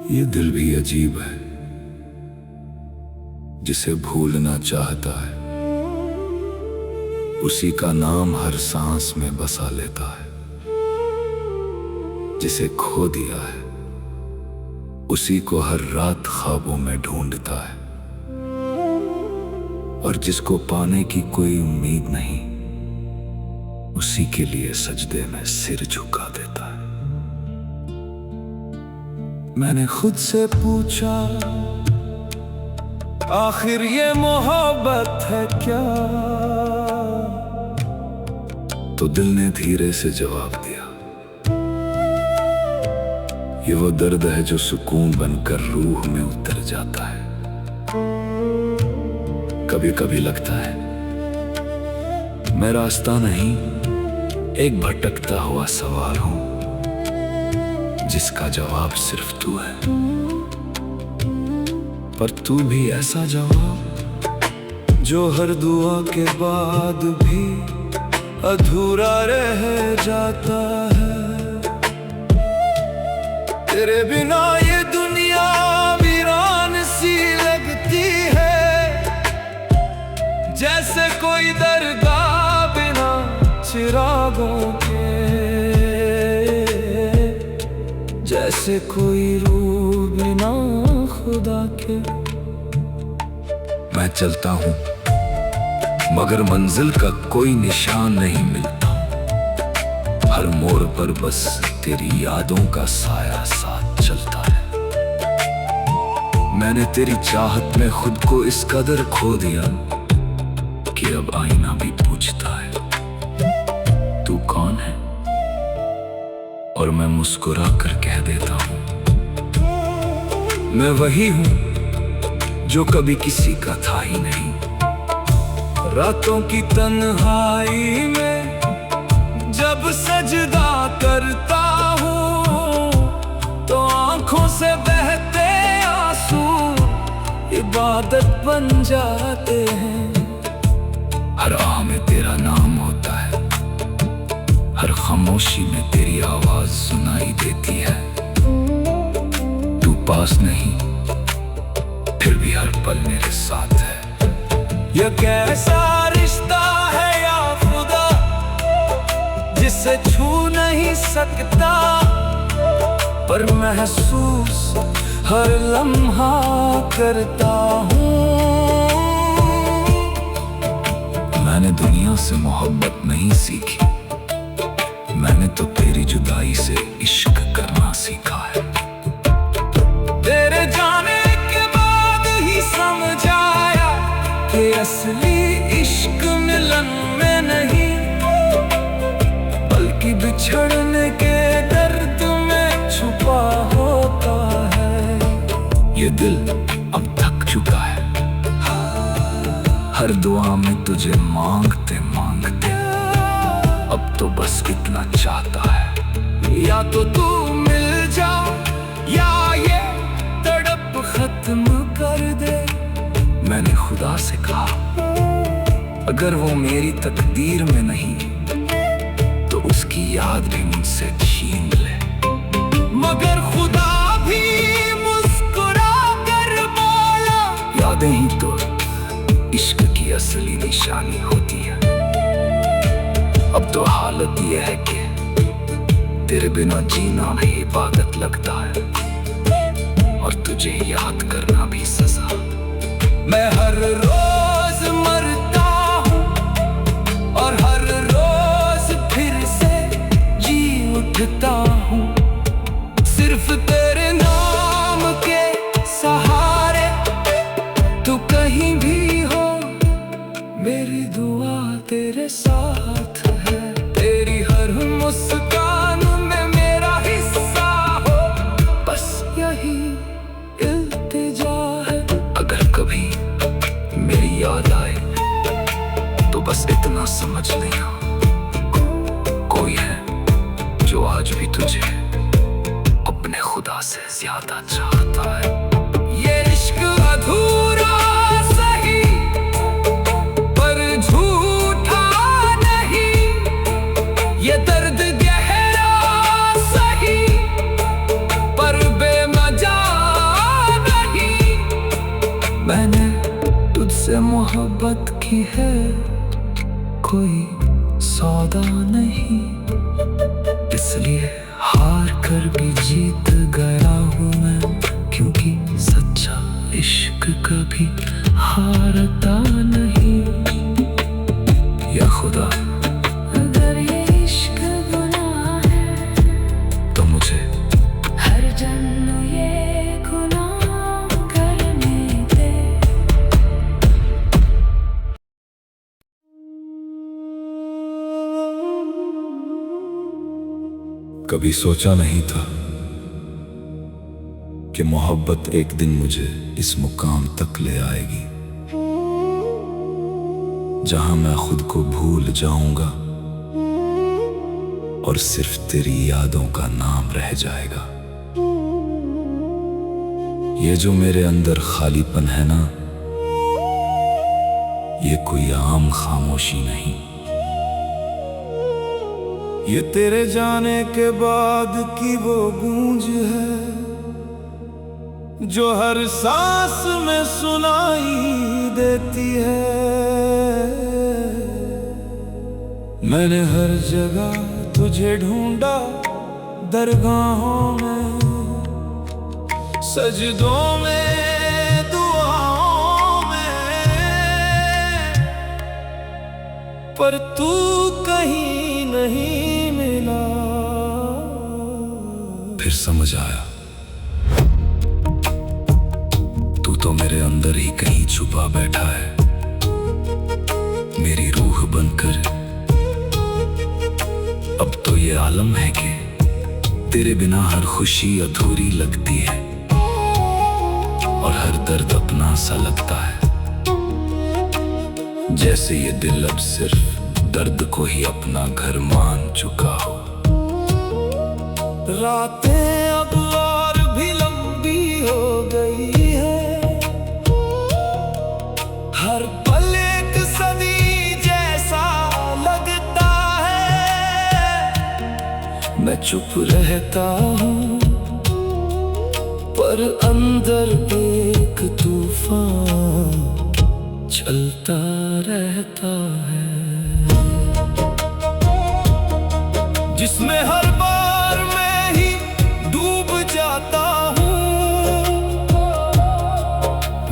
ये दिल भी अजीब है, जिसे भूलना चाहता है उसी का नाम हर सांस में बसा लेता है। जिसे खो दिया है उसी को हर रात ख्वाबों में ढूंढता है, और जिसको पाने की कोई उम्मीद नहीं उसी के लिए सजदे में सिर झुका देता है। मैंने खुद से पूछा, आखिर ये मोहब्बत है क्या? तो दिल ने धीरे से जवाब दिया, ये वो दर्द है जो सुकून बनकर रूह में उतर जाता है। कभी कभी लगता है मैं रास्ता नहीं, एक भटकता हुआ सवाल हूं, जिसका जवाब सिर्फ तू है। पर तू भी ऐसा जवाब जो हर दुआ के बाद भी अधूरा रह जाता है। तेरे बिना ये दुनिया वीरान सी लगती है, जैसे कोई दरगाह बिना चिरागों के, जैसे कोई रूह बिना खुदा के। मैं चलता हूँ मगर मंजिल का कोई निशान नहीं मिलता। हर मोड़ पर बस तेरी यादों का साया साथ चलता है। मैंने तेरी चाहत में खुद को इस कदर खो दिया कि अब आईना भी पूछता है तू कौन है, और मैं मुस्कुरा कर कह देता हूँ मैं वही हूँ जो कभी किसी का था ही नहीं। रातों की तन्हाई में जब सजदा करता हूँ तो आंखों से बहते आंसू इबादत बन जाते हैं। हर आह में तेरा नाम होता है, हर खामोशी में तेरी आवाज सुनाई देती है। तू पास नहीं फिर भी हर पल मेरे साथ है। यह कैसा रिश्ता है या खुदा, जिसे छू नहीं सकता पर महसूस हर लम्हा करता हूँ। मैंने दुनिया से मोहब्बत नहीं सीखी, मैंने तो तेरी जुदाई से इश्क करना सीखा है। तेरे जाने के बाद ही समझ आया कि असली इश्क मिलन में नहीं बल्कि बिछड़ने के दर्द में छुपा होता है। ये दिल अब थक चुका है, हर दुआ में तुझे मांगते मांगते अब तो बस इतना चाहता है, या तो तू मिल जा या ये तड़प खत्म कर दे। मैंने खुदा से कहा अगर वो मेरी तकदीर में नहीं तो उसकी याद भी मुझसे छीन ले। मगर खुदा भी मुस्कुरा कर बोला, यादें ही तो इश्क की असली निशानी होती है। अब तो हालत यह है कि तेरे बिना जीना भी इबादत लगता है, और तुझे याद करना भी सजा। मैं हर रोज मरता हूँ और हर रोज फिर से जी उठता हूँ, सिर्फ तेरे नाम के सहारे। तू कहीं भी हो मेरी दुआ तेरे साथ है। तेरी हर मुस्कान में मेरा हिस्सा हो, बस यही इल्तिजा है। अगर कभी मेरी याद आए तो बस इतना समझ लेना, कोई है जो आज भी तुझे अपने खुदा से ज्यादा चाहता है। ये इश्क अधूरा सही पर झूठा नहीं, ये दर्द गहरा सही पर बेमजा मोहब्बत की है कोई सौदा नहीं, इसलिए हार कर भी जीत गया हूँ मैं, क्योंकि सच्चा इश्क कभी हारता नहीं। या खुदा, अगर ये इश्क गुनाह है तो मुझे हर जन्म ये गुनाह करने दे। कभी सोचा नहीं था कि मोहब्बत एक दिन मुझे इस मुकाम तक ले आएगी जहां मैं खुद को भूल जाऊंगा और सिर्फ तेरी यादों का नाम रह जाएगा। ये जो मेरे अंदर खालीपन है ना, ये कोई आम खामोशी नहीं, ये तेरे जाने के बाद की वो गूंज है जो हर सांस में सुनाई देती है। मैंने हर जगह तुझे ढूंढा, दरगाहों में, सजदों में, दुआओं में, पर तू कहीं नहीं मिला। फिर समझ आया, तू तो मेरे अंदर ही कहीं छुपा बैठा है, मेरी रूह बनकर। अब तो ये आलम है कि तेरे बिना हर खुशी अधूरी लगती है और हर दर्द अपना सा लगता है, जैसे ये दिल अब सिर्फ दर्द को ही अपना घर मान चुका हो। रातें अब और भी लंबी हो गई है, हर पल एक सदी जैसा लगता है। मैं चुप रहता हूँ पर अंदर एक तूफान चलता रहता है, जिसमें हर बार मैं ही डूब जाता हूँ।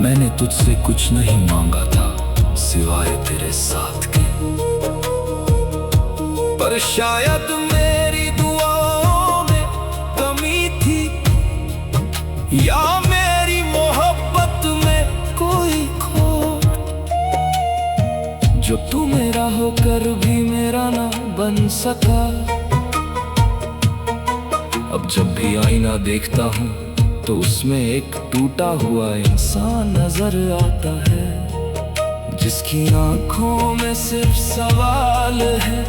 मैंने तुझसे कुछ नहीं मांगा था सिवाय तेरे साथ के, पर शायद मेरी दुआओं में कमी थी, या मेरी मोहब्बत में कोई खोट, जो तू मेरा होकर भी मेरा ना बन सका। अब जब भी आईना देखता हूँ तो उसमें एक टूटा हुआ इंसान नजर आता है, जिसकी आंखों में सिर्फ सवाल है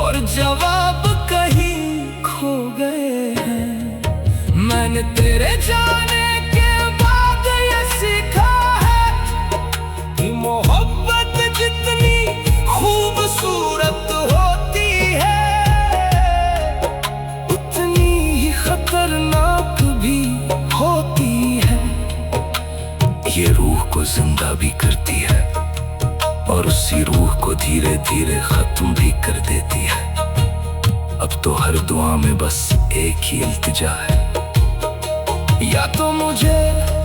और जवाब कहीं खो गए हैं। मैंने तेरे जाने के बाद ये सीखा है कि मोहब्बत जितनी खूबसूरत होती है, उतनी ही खतरनाक भी होती है। ये रूह को जिंदा भी करती है और उसी रूह को धीरे धीरे खत्म भी कर देती है। अब तो हर दुआ में बस एक ही इल्तिजा है, या तो मुझे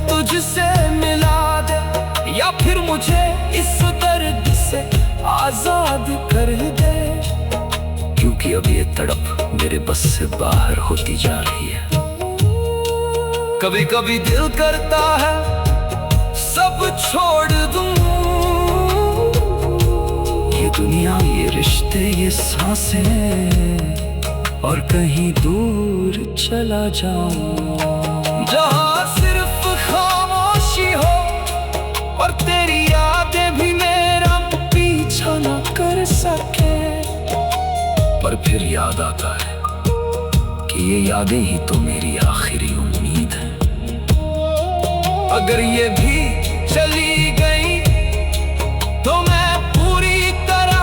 तुझसे मिला दे, या फिर मुझे इस दर्द से आजाद कर दे, क्योंकि अब ये तड़प मेरे बस से बाहर होती जा रही है। कभी कभी दिल करता है सब छोड़ दूं, ये दुनिया, ये रिश्ते, ये सांसें, और कहीं दूर चला जाऊं, जहां सिर्फ खामोशी हो और तेरी यादें भी मेरा पीछा न कर सके। पर फिर याद आता है कि ये यादें ही तो मेरी आखिरी उम्मीद है। अगर ये भी चली गई तो मैं पूरी तरह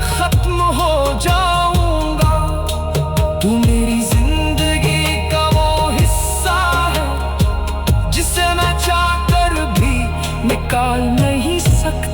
खत्म हो जाऊंगा। तू मेरी जिंदगी का वो हिस्सा है जिसे मैं चाहकर भी निकाल नहीं सकता।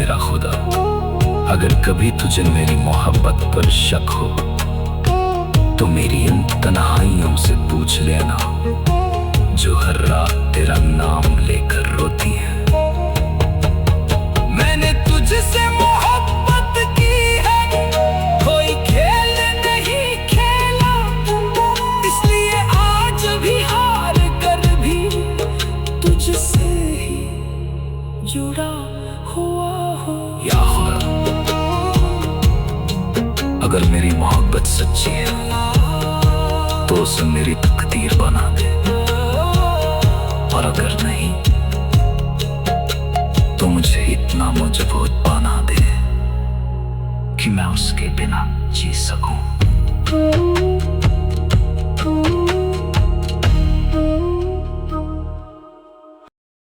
मेरा खुदा, अगर कभी तुझे मेरी मोहब्बत पर शक हो तो मेरी इन तन्हाइयों से पूछ लेना जो हर रात तेरा नाम लेकर रोती है। मैंने तुझसे मोहब्बत की है, कोई खेल नहीं खेला, इसलिए आज भी हार कर भी तुझसे ही जुड़ा हुआ हो। या खुदा, अगर मेरी मोहब्बत सच्ची है तो उसे मेरी तकदीर बना दे, और अगर नहीं तो मुझे इतना मजबूत बना दे कि मैं उसके बिना जी सकूं।